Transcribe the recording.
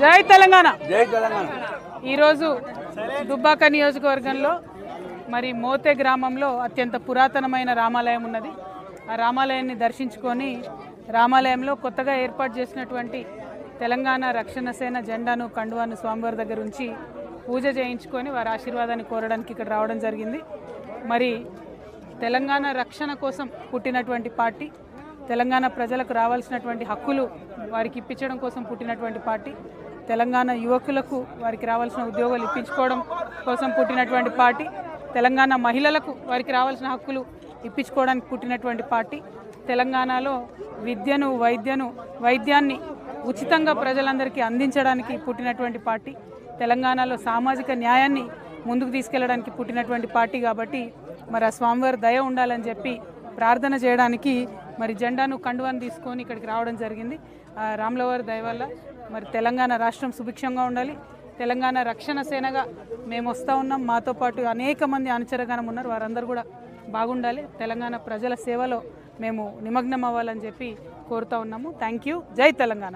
జై తెలంగాణ జై తెలంగాణ ఈరోజు దుబ్బాక నియోజకవర్గంలో మరి మోతే గ్రామంలో అత్యంత పురాతనమైన రామాలయం ఉన్నది. ఆ రామాలయాన్ని దర్శించుకొని రామాలయంలో కొత్తగా ఏర్పాటు చేసినటువంటి తెలంగాణ రక్షణ సేన జెండాను కండువాను స్వామివారి దగ్గర ఉంచి పూజ చేయించుకొని వారి ఆశీర్వాదాన్ని కోరడానికి ఇక్కడ రావడం జరిగింది. మరి తెలంగాణ రక్షణ కోసం పుట్టినటువంటి పార్టీ, తెలంగాణ ప్రజలకు రావాల్సినటువంటి హక్కులు వారికి ఇప్పించడం కోసం పుట్టినటువంటి పార్టీ, తెలంగాణ యువకులకు వారికి రావాల్సిన ఉద్యోగాలు ఇప్పించుకోవడం కోసం పుట్టినటువంటి పార్టీ, తెలంగాణ మహిళలకు వారికి రావాల్సిన హక్కులు ఇప్పించుకోవడానికి పుట్టినటువంటి పార్టీ, తెలంగాణలో విద్యను వైద్యాన్ని ఉచితంగా ప్రజలందరికీ అందించడానికి పుట్టినటువంటి పార్టీ, తెలంగాణలో సామాజిక న్యాయాన్ని ముందుకు తీసుకెళ్లడానికి పుట్టినటువంటి పార్టీ. కాబట్టి మరి ఆ స్వామివారి దయ ఉండాలని చెప్పి ప్రార్థన చేయడానికి మరి జెండాను కండువాను తీసుకొని ఇక్కడికి రావడం జరిగింది. రాములవారి దయ వల్ల మరి తెలంగాణ రాష్ట్రం సుభిక్షంగా ఉండాలి. తెలంగాణ రక్షణ సేనగా మేము వస్తూ ఉన్నాం. మాతో పాటు అనేక మంది అనుచరగణం ఉన్నారు, వారందరూ కూడా బాగుండాలి. తెలంగాణ ప్రజల సేవలో మేము నిమగ్నం అవ్వాలని చెప్పి కోరుతా ఉన్నాము. Thank you. జై తెలంగాణ.